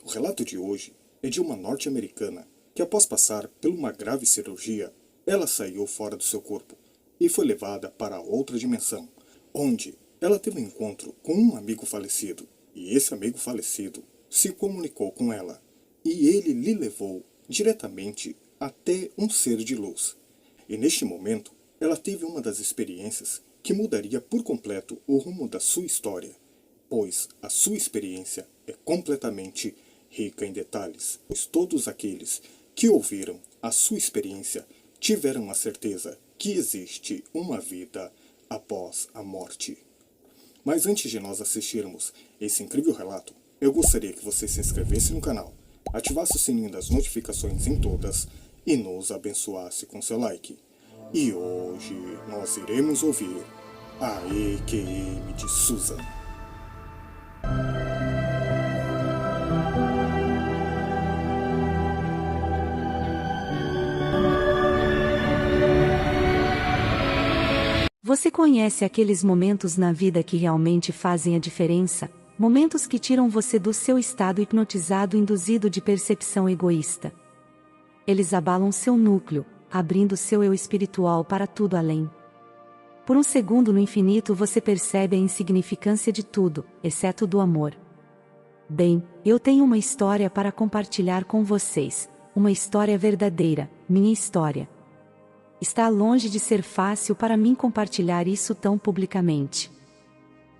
O relato de hoje é de uma norte-americana que, após passar por uma grave cirurgia, ela saiu fora do seu corpo e foi levada para outra dimensão, onde ela teve um encontro com um amigo falecido, e esse amigo falecido se comunicou com ela, e ele lhe levou diretamente até um ser de luz. E neste momento, ela teve uma das experiências que mudaria por completo o rumo da sua história, pois a sua experiência é completamente rica em detalhes, pois todos aqueles que ouviram a sua experiência tiveram a certeza que existe uma vida após a morte. Mas antes de nós assistirmos esse incrível relato, eu gostaria que você se inscrevesse no canal, ativasse o sininho das notificações em todas e nos abençoasse com seu like. E hoje nós iremos ouvir a EQM de Susan. Você conhece aqueles momentos na vida que realmente fazem a diferença? Momentos que tiram você do seu estado hipnotizado induzido de percepção egoísta. Eles abalam seu núcleo, abrindo seu eu espiritual para tudo além. Por um segundo no infinito você percebe a insignificância de tudo, exceto do amor. Bem, eu tenho uma história para compartilhar com vocês, uma história verdadeira, minha história. Está longe de ser fácil para mim compartilhar isso tão publicamente.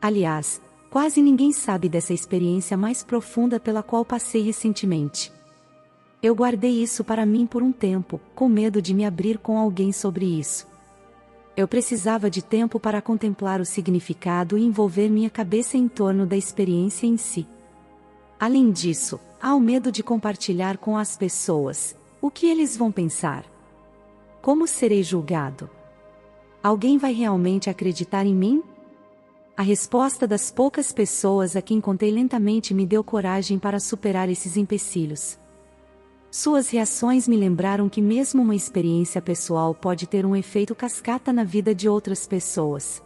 Aliás, quase ninguém sabe dessa experiência mais profunda pela qual passei recentemente. Eu guardei isso para mim por um tempo, com medo de me abrir com alguém sobre isso. Eu precisava de tempo para contemplar o significado e envolver minha cabeça em torno da experiência em si. Além disso, há o medo de compartilhar com as pessoas. O que eles vão pensar? Como serei julgado? Alguém vai realmente acreditar em mim? A resposta das poucas pessoas a quem contei lentamente me deu coragem para superar esses empecilhos. Suas reações me lembraram que mesmo uma experiência pessoal pode ter um efeito cascata na vida de outras pessoas.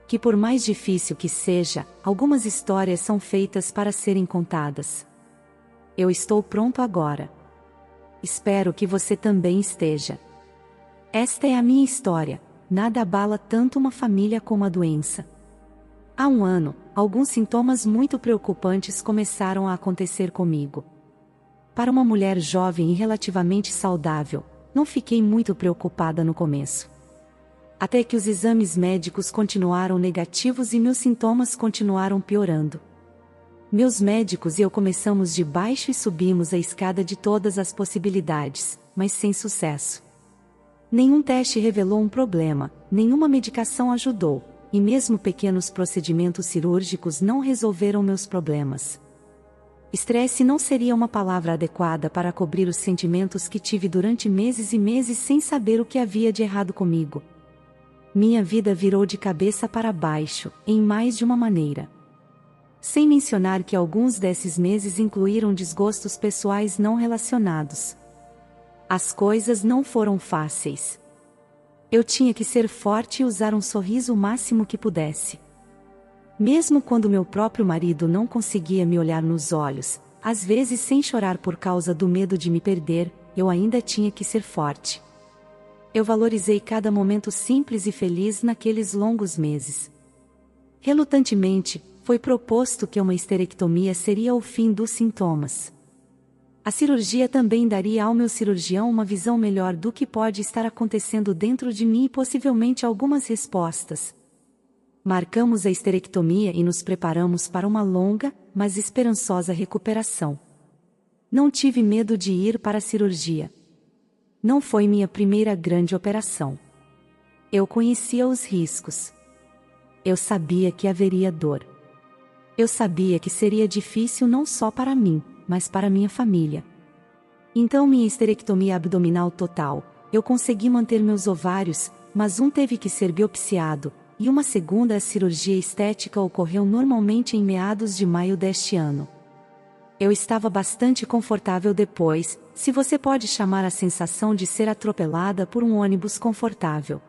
Que por mais difícil que seja, algumas histórias são feitas para serem contadas. Eu estou pronto agora. Espero que você também esteja. Esta é a minha história. Nada abala tanto uma família como a doença. Há um ano, alguns sintomas muito preocupantes começaram a acontecer comigo. Para uma mulher jovem e relativamente saudável, não fiquei muito preocupada no começo. Até que os exames médicos continuaram negativos e meus sintomas continuaram piorando. Meus médicos e eu começamos de baixo e subimos a escada de todas as possibilidades, mas sem sucesso. Nenhum teste revelou um problema, nenhuma medicação ajudou, e mesmo pequenos procedimentos cirúrgicos não resolveram meus problemas. Estresse não seria uma palavra adequada para cobrir os sentimentos que tive durante meses e meses sem saber o que havia de errado comigo. Minha vida virou de cabeça para baixo, em mais de uma maneira. Sem mencionar que alguns desses meses incluíram desgostos pessoais não relacionados. As coisas não foram fáceis. Eu tinha que ser forte e usar um sorriso o máximo que pudesse. Mesmo quando meu próprio marido não conseguia me olhar nos olhos, às vezes sem chorar por causa do medo de me perder, eu ainda tinha que ser forte. Eu valorizei cada momento simples e feliz naqueles longos meses. Relutantemente, foi proposto que uma histerectomia seria o fim dos sintomas. A cirurgia também daria ao meu cirurgião uma visão melhor do que pode estar acontecendo dentro de mim e possivelmente algumas respostas. Marcamos a histerectomia e nos preparamos para uma longa, mas esperançosa recuperação. Não tive medo de ir para a cirurgia. Não foi minha primeira grande operação. Eu conhecia os riscos. Eu sabia que haveria dor. Eu sabia que seria difícil não só para mim, mas para minha família. Então minha histerectomia abdominal total, eu consegui manter meus ovários, mas um teve que ser biopsiado, e uma segunda cirurgia estética ocorreu normalmente em meados de maio deste ano. Eu estava bastante confortável depois, se você pode chamar a sensação de ser atropelada por um ônibus confortável.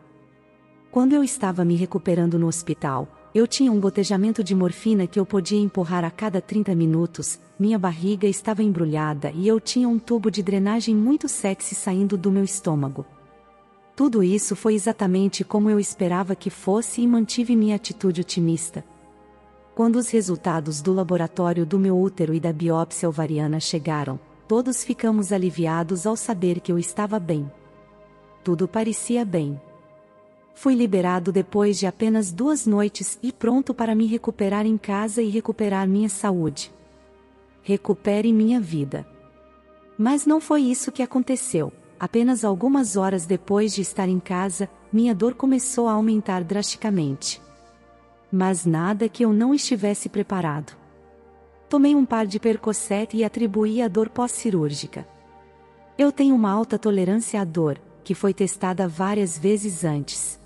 Quando eu estava me recuperando no hospital, Eu tinha um gotejamento de morfina que eu podia empurrar a cada 30 minutos, minha barriga estava embrulhada e eu tinha um tubo de drenagem muito sexy saindo do meu estômago. Tudo isso foi exatamente como eu esperava que fosse e mantive minha atitude otimista. Quando os resultados do laboratório do meu útero e da biópsia ovariana chegaram, todos ficamos aliviados ao saber que eu estava bem. Tudo parecia bem. Fui liberado depois de apenas 2 noites e pronto para me recuperar em casa e recuperar minha saúde. Recupere minha vida. Mas não foi isso que aconteceu. Apenas algumas horas depois de estar em casa, minha dor começou a aumentar drasticamente. Mas nada que eu não estivesse preparado. Tomei um par de Percocet e atribuí a dor pós-cirúrgica. Eu tenho uma alta tolerância à dor, que foi testada várias vezes antes.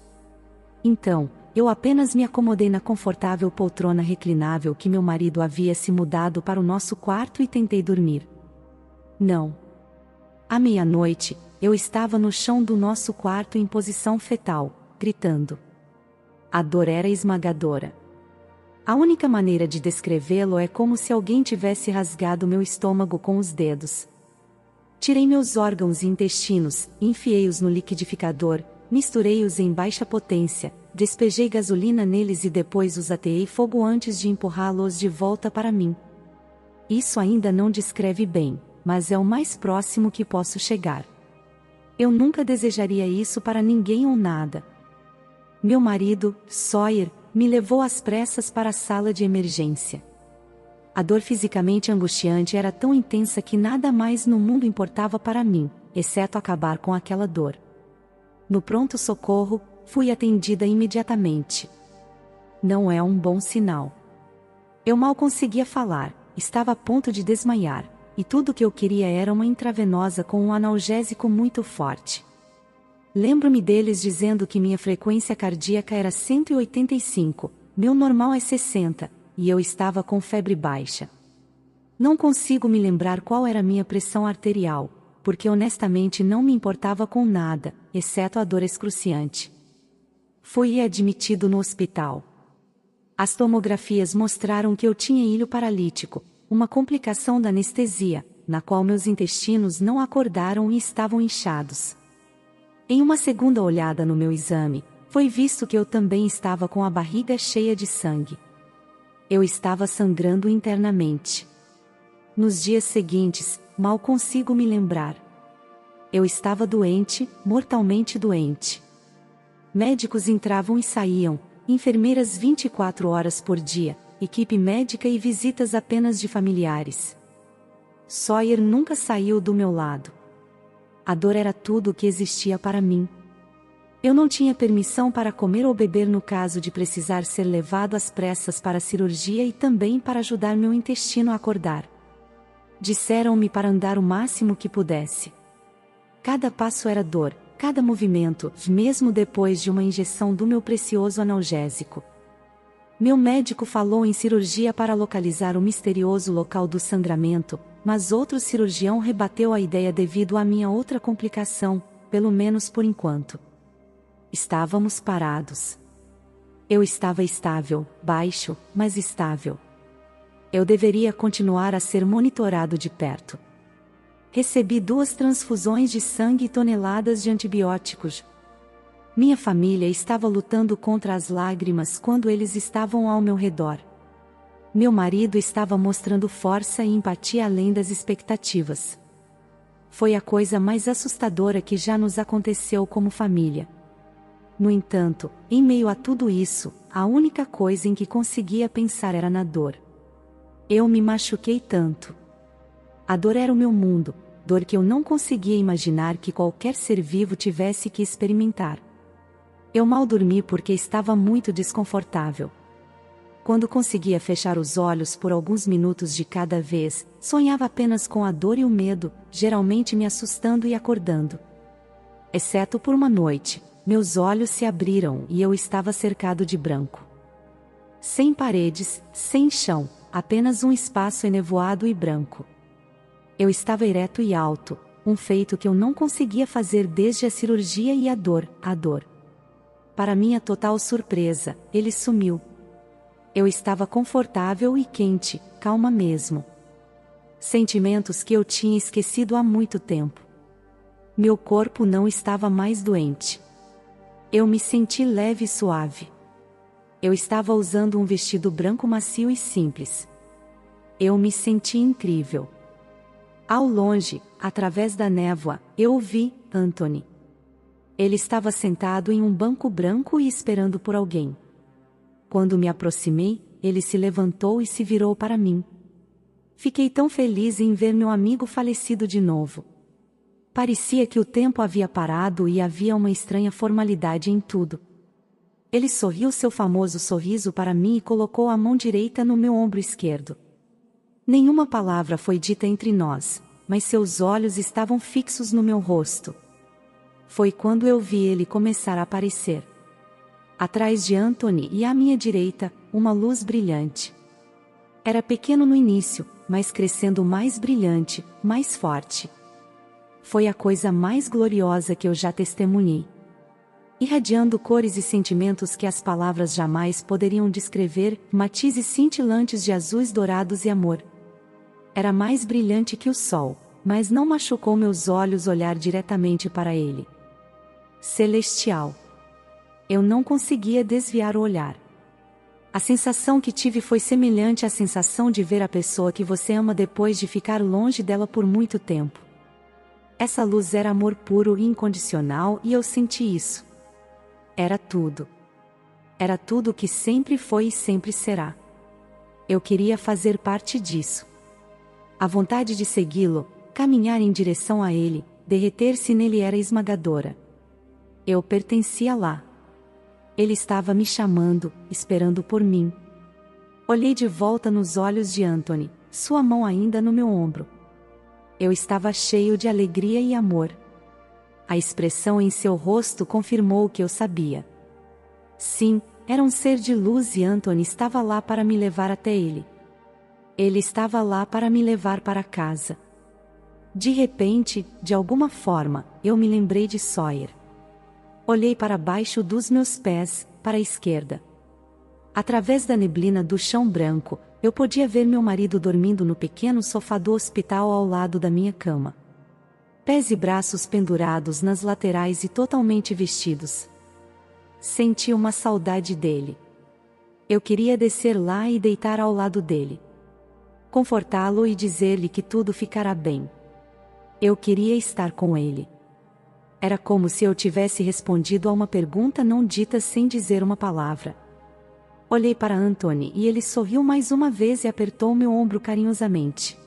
Então, eu apenas me acomodei na confortável poltrona reclinável que meu marido havia se mudado para o nosso quarto e tentei dormir. Não. À meia-noite, eu estava no chão do nosso quarto em posição fetal, gritando. A dor era esmagadora. A única maneira de descrevê-lo é como se alguém tivesse rasgado meu estômago com os dedos. Tirei meus órgãos e intestinos, enfiei-os no liquidificador, misturei-os em baixa potência, despejei gasolina neles e depois os ateei fogo antes de empurrá-los de volta para mim. Isso ainda não descreve bem, mas é o mais próximo que posso chegar. Eu nunca desejaria isso para ninguém ou nada. Meu marido, Sawyer, me levou às pressas para a sala de emergência. A dor fisicamente angustiante era tão intensa que nada mais no mundo importava para mim, exceto acabar com aquela dor. No pronto-socorro, fui atendida imediatamente. Não é um bom sinal. Eu mal conseguia falar, estava a ponto de desmaiar, e tudo o que eu queria era uma intravenosa com um analgésico muito forte. Lembro-me deles dizendo que minha frequência cardíaca era 185, meu normal é 60, e eu estava com febre baixa. Não consigo me lembrar qual era a minha pressão arterial, porque honestamente não me importava com nada, exceto a dor excruciante. Fui admitido no hospital. As tomografias mostraram que eu tinha ilho paralítico, uma complicação da anestesia, na qual meus intestinos não acordaram e estavam inchados. Em uma segunda olhada no meu exame, foi visto que eu também estava com a barriga cheia de sangue. Eu estava sangrando internamente. Nos dias seguintes, mal consigo me lembrar. Eu estava doente, mortalmente doente. Médicos entravam e saíam, enfermeiras 24 horas por dia, equipe médica e visitas apenas de familiares. Sawyer nunca saiu do meu lado. A dor era tudo o que existia para mim. Eu não tinha permissão para comer ou beber no caso de precisar ser levado às pressas para a cirurgia e também para ajudar meu intestino a acordar. Disseram-me para andar o máximo que pudesse. Cada passo era dor, cada movimento, mesmo depois de uma injeção do meu precioso analgésico. Meu médico falou em cirurgia para localizar o misterioso local do sangramento, mas outro cirurgião rebateu a ideia devido à minha outra complicação, pelo menos por enquanto. Estávamos parados. Eu estava estável, baixo, mas estável. Eu deveria continuar a ser monitorado de perto. Recebi 2 transfusões de sangue e toneladas de antibióticos. Minha família estava lutando contra as lágrimas quando eles estavam ao meu redor. Meu marido estava mostrando força e empatia além das expectativas. Foi a coisa mais assustadora que já nos aconteceu como família. No entanto, em meio a tudo isso, a única coisa em que conseguia pensar era na dor. Eu me machuquei tanto. A dor era o meu mundo, dor que eu não conseguia imaginar que qualquer ser vivo tivesse que experimentar. Eu mal dormi porque estava muito desconfortável. Quando conseguia fechar os olhos por alguns minutos de cada vez, sonhava apenas com a dor e o medo, geralmente me assustando e acordando. Exceto por uma noite, meus olhos se abriram e eu estava cercado de branco. Sem paredes, sem chão, apenas um espaço enevoado e branco. Eu estava ereto e alto, um feito que eu não conseguia fazer desde a cirurgia e a dor. Para minha total surpresa, ele sumiu. Eu estava confortável e quente, calma mesmo. Sentimentos que eu tinha esquecido há muito tempo. Meu corpo não estava mais doente. Eu me senti leve e suave. Eu estava usando um vestido branco macio e simples. Eu me senti incrível. Ao longe, através da névoa, eu ouvi Anthony. Ele estava sentado em um banco branco e esperando por alguém. Quando me aproximei, ele se levantou e se virou para mim. Fiquei tão feliz em ver meu amigo falecido de novo. Parecia que o tempo havia parado e havia uma estranha formalidade em tudo. Ele sorriu seu famoso sorriso para mim e colocou a mão direita no meu ombro esquerdo. Nenhuma palavra foi dita entre nós, mas seus olhos estavam fixos no meu rosto. Foi quando eu vi ele começar a aparecer. Atrás de Anthony e à minha direita, uma luz brilhante. Era pequeno no início, mas crescendo mais brilhante, mais forte. Foi a coisa mais gloriosa que eu já testemunhei. Irradiando cores e sentimentos que as palavras jamais poderiam descrever, matizes cintilantes de azuis dourados e amor. Era mais brilhante que o sol, mas não machucou meus olhos olhar diretamente para ele. Celestial. Eu não conseguia desviar o olhar. A sensação que tive foi semelhante à sensação de ver a pessoa que você ama depois de ficar longe dela por muito tempo. Essa luz era amor puro e incondicional e eu senti isso. Era tudo. Era tudo o que sempre foi e sempre será. Eu queria fazer parte disso. A vontade de segui-lo, caminhar em direção a ele, derreter-se nele era esmagadora. Eu pertencia lá. Ele estava me chamando, esperando por mim. Olhei de volta nos olhos de Anthony, sua mão ainda no meu ombro. Eu estava cheio de alegria e amor. A expressão em seu rosto confirmou o que eu sabia. Sim, era um ser de luz e Anthony estava lá para me levar até ele. Ele estava lá para me levar para casa. De repente, de alguma forma, eu me lembrei de Sawyer. Olhei para baixo dos meus pés, para a esquerda. Através da neblina do chão branco, eu podia ver meu marido dormindo no pequeno sofá do hospital ao lado da minha cama. Pés e braços pendurados nas laterais e totalmente vestidos. Senti uma saudade dele. Eu queria descer lá e deitar ao lado dele. Confortá-lo e dizer-lhe que tudo ficará bem. Eu queria estar com ele. Era como se eu tivesse respondido a uma pergunta não dita sem dizer uma palavra. Olhei para Anthony e ele sorriu mais uma vez e apertou meu ombro carinhosamente.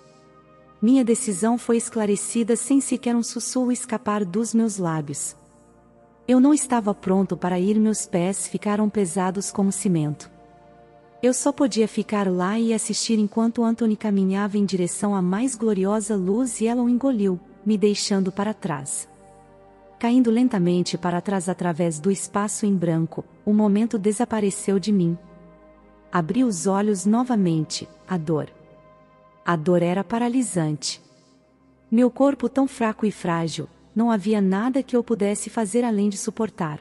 Minha decisão foi esclarecida sem sequer um sussurro escapar dos meus lábios. Eu não estava pronto para ir, meus pés ficaram pesados como cimento. Eu só podia ficar lá e assistir enquanto Anthony caminhava em direção à mais gloriosa luz e ela o engoliu, me deixando para trás. Caindo lentamente para trás através do espaço em branco, o momento desapareceu de mim. Abri os olhos novamente, a dor. A dor era paralisante. Meu corpo tão fraco e frágil, não havia nada que eu pudesse fazer além de suportar.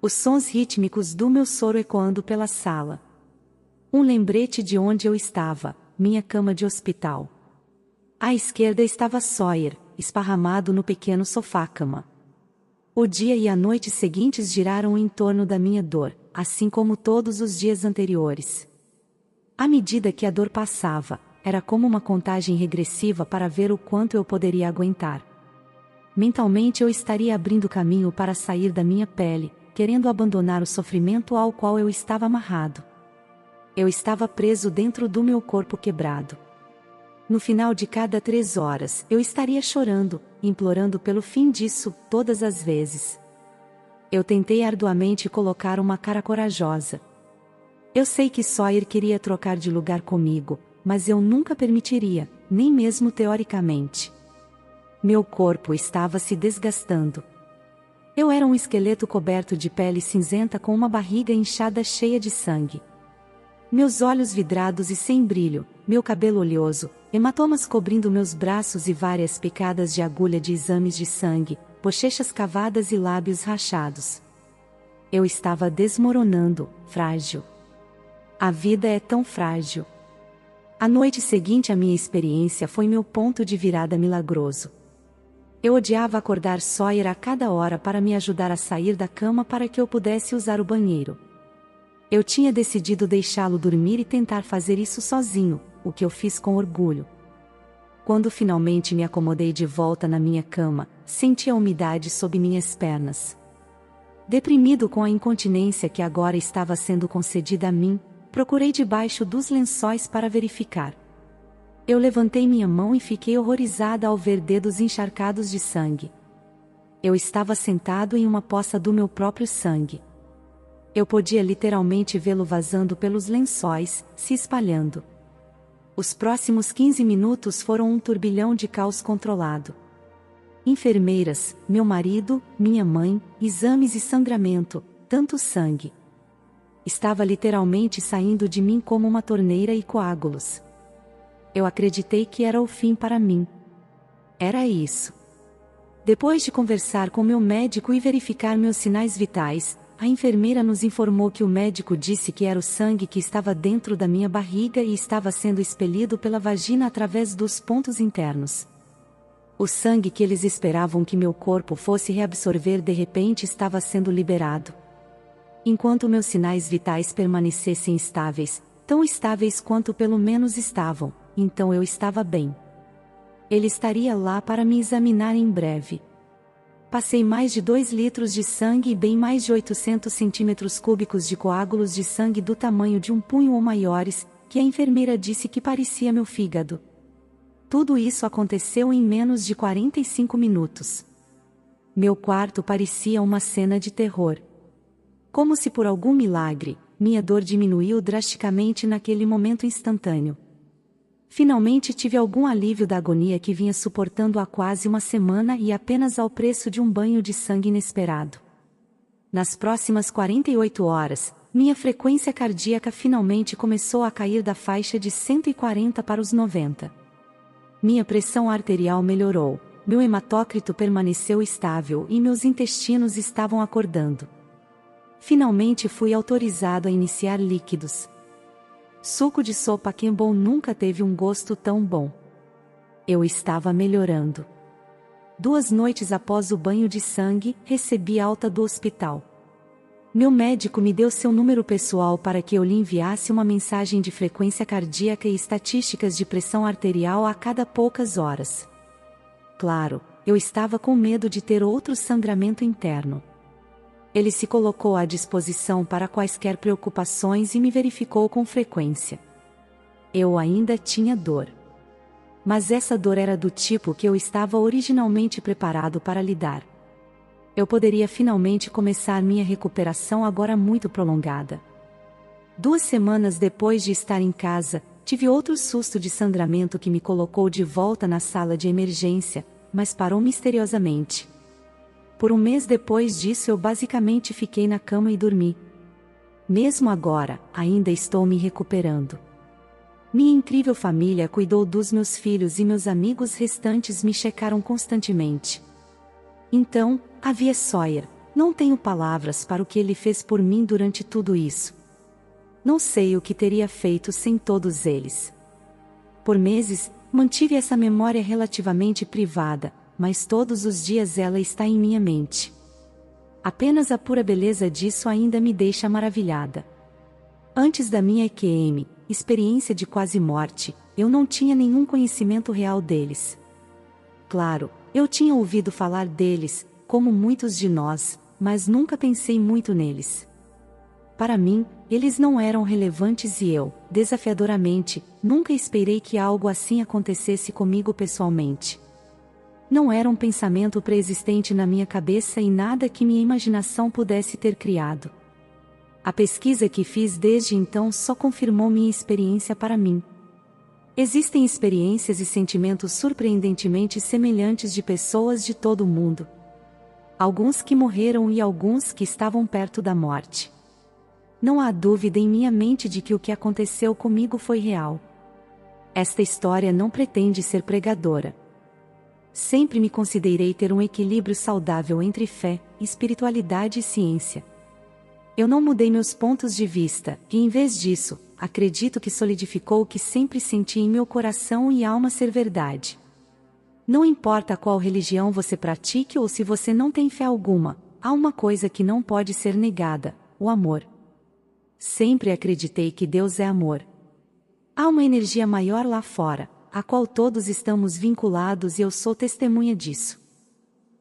Os sons rítmicos do meu soro ecoando pela sala. Um lembrete de onde eu estava, minha cama de hospital. À esquerda estava Sawyer, esparramado no pequeno sofá-cama. O dia e a noite seguintes giraram em torno da minha dor, assim como todos os dias anteriores. À medida que a dor passava, era como uma contagem regressiva para ver o quanto eu poderia aguentar. Mentalmente eu estaria abrindo caminho para sair da minha pele, querendo abandonar o sofrimento ao qual eu estava amarrado. Eu estava preso dentro do meu corpo quebrado. No final de cada 3 horas, eu estaria chorando, implorando pelo fim disso, todas as vezes. Eu tentei arduamente colocar uma cara corajosa. Eu sei que Sawyer queria trocar de lugar comigo, mas eu nunca permitiria, nem mesmo teoricamente. Meu corpo estava se desgastando. Eu era um esqueleto coberto de pele cinzenta com uma barriga inchada cheia de sangue. Meus olhos vidrados e sem brilho, meu cabelo oleoso, hematomas cobrindo meus braços e várias picadas de agulha de exames de sangue, bochechas cavadas e lábios rachados. Eu estava desmoronando, frágil. A vida é tão frágil. A noite seguinte à minha experiência foi meu ponto de virada milagroso. Eu odiava acordar Sawyer a cada hora para me ajudar a sair da cama para que eu pudesse usar o banheiro. Eu tinha decidido deixá-lo dormir e tentar fazer isso sozinho, o que eu fiz com orgulho. Quando finalmente me acomodei de volta na minha cama, senti a umidade sob minhas pernas. Deprimido com a incontinência que agora estava sendo concedida a mim, procurei debaixo dos lençóis para verificar. Eu levantei minha mão e fiquei horrorizada ao ver dedos encharcados de sangue. Eu estava sentado em uma poça do meu próprio sangue. Eu podia literalmente vê-lo vazando pelos lençóis, se espalhando. Os próximos 15 minutos foram um turbilhão de caos controlado. Enfermeiras, meu marido, minha mãe, exames e sangramento, tanto sangue. Estava literalmente saindo de mim como uma torneira e coágulos. Eu acreditei que era o fim para mim. Era isso. Depois de conversar com meu médico e verificar meus sinais vitais, a enfermeira nos informou que o médico disse que era o sangue que estava dentro da minha barriga e estava sendo expelido pela vagina através dos pontos internos. O sangue que eles esperavam que meu corpo fosse reabsorver de repente estava sendo liberado. Enquanto meus sinais vitais permanecessem estáveis, tão estáveis quanto pelo menos estavam, então eu estava bem. Ele estaria lá para me examinar em breve. Passei mais de 2 litros de sangue e bem mais de 800 centímetros cúbicos de coágulos de sangue do tamanho de um punho ou maiores, que a enfermeira disse que parecia meu fígado. Tudo isso aconteceu em menos de 45 minutos. Meu quarto parecia uma cena de terror. Como se por algum milagre, minha dor diminuiu drasticamente naquele momento instantâneo. Finalmente tive algum alívio da agonia que vinha suportando há quase uma semana e apenas ao preço de um banho de sangue inesperado. Nas próximas 48 horas, minha frequência cardíaca finalmente começou a cair da faixa de 140 para os 90. Minha pressão arterial melhorou, meu hematócrito permaneceu estável e meus intestinos estavam acordando. Finalmente fui autorizado a iniciar líquidos. Suco de sopa Campbell nunca teve um gosto tão bom. Eu estava melhorando. 2 noites após o banho de sangue, recebi alta do hospital. Meu médico me deu seu número pessoal para que eu lhe enviasse uma mensagem de frequência cardíaca e estatísticas de pressão arterial a cada poucas horas. Claro, eu estava com medo de ter outro sangramento interno. Ele se colocou à disposição para quaisquer preocupações e me verificou com frequência. Eu ainda tinha dor. Mas essa dor era do tipo que eu estava originalmente preparado para lidar. Eu poderia finalmente começar minha recuperação agora muito prolongada. 2 semanas depois de estar em casa, tive outro susto de sangramento que me colocou de volta na sala de emergência, mas parou misteriosamente. Por um mês depois disso eu basicamente fiquei na cama e dormi. Mesmo agora, ainda estou me recuperando. Minha incrível família cuidou dos meus filhos e meus amigos restantes me checaram constantemente. Então, havia Sawyer. Não tenho palavras para o que ele fez por mim durante tudo isso. Não sei o que teria feito sem todos eles. Por meses, mantive essa memória relativamente privada, mas todos os dias ela está em minha mente. Apenas a pura beleza disso ainda me deixa maravilhada. Antes da minha EQM, experiência de quase morte, eu não tinha nenhum conhecimento real deles. Claro, eu tinha ouvido falar deles, como muitos de nós, mas nunca pensei muito neles. Para mim, eles não eram relevantes e eu, desafiadoramente, nunca esperei que algo assim acontecesse comigo pessoalmente. Não era um pensamento pré-existente na minha cabeça e nada que minha imaginação pudesse ter criado. A pesquisa que fiz desde então só confirmou minha experiência para mim. Existem experiências e sentimentos surpreendentemente semelhantes de pessoas de todo o mundo. Alguns que morreram e alguns que estavam perto da morte. Não há dúvida em minha mente de que o que aconteceu comigo foi real. Esta história não pretende ser pregadora. Sempre me considerei ter um equilíbrio saudável entre fé, espiritualidade e ciência. Eu não mudei meus pontos de vista, e em vez disso, acredito que solidificou o que sempre senti em meu coração e alma ser verdade. Não importa qual religião você pratique ou se você não tem fé alguma, há uma coisa que não pode ser negada: o amor. Sempre acreditei que Deus é amor. Há uma energia maior lá fora, a qual todos estamos vinculados e eu sou testemunha disso.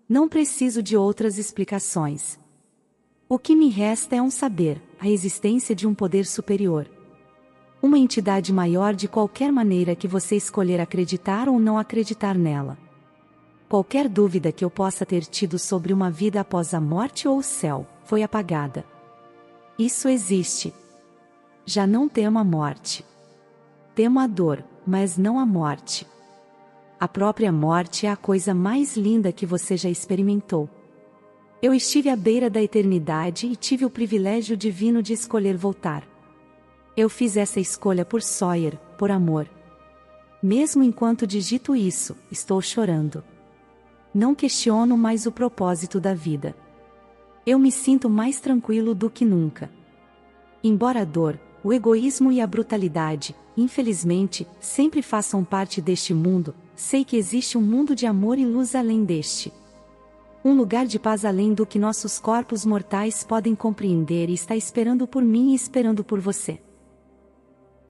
Não preciso de outras explicações. O que me resta é saber, a existência de um poder superior. Uma entidade maior de qualquer maneira que você escolher acreditar ou não acreditar nela. Qualquer dúvida que eu possa ter tido sobre uma vida após a morte ou o céu, foi apagada. Isso existe. Já não temo a morte. Temo a dor, mas não a morte. A própria morte é a coisa mais linda que você já experimentou. Eu estive à beira da eternidade e tive o privilégio divino de escolher voltar. Eu fiz essa escolha por Sawyer, por amor. Mesmo enquanto digito isso, estou chorando. Não questiono mais o propósito da vida. Eu me sinto mais tranquilo do que nunca. Embora a dor, o egoísmo e a brutalidade, infelizmente, sempre façam parte deste mundo, sei que existe um mundo de amor e luz além deste. Um lugar de paz além do que nossos corpos mortais podem compreender e está esperando por mim e esperando por você.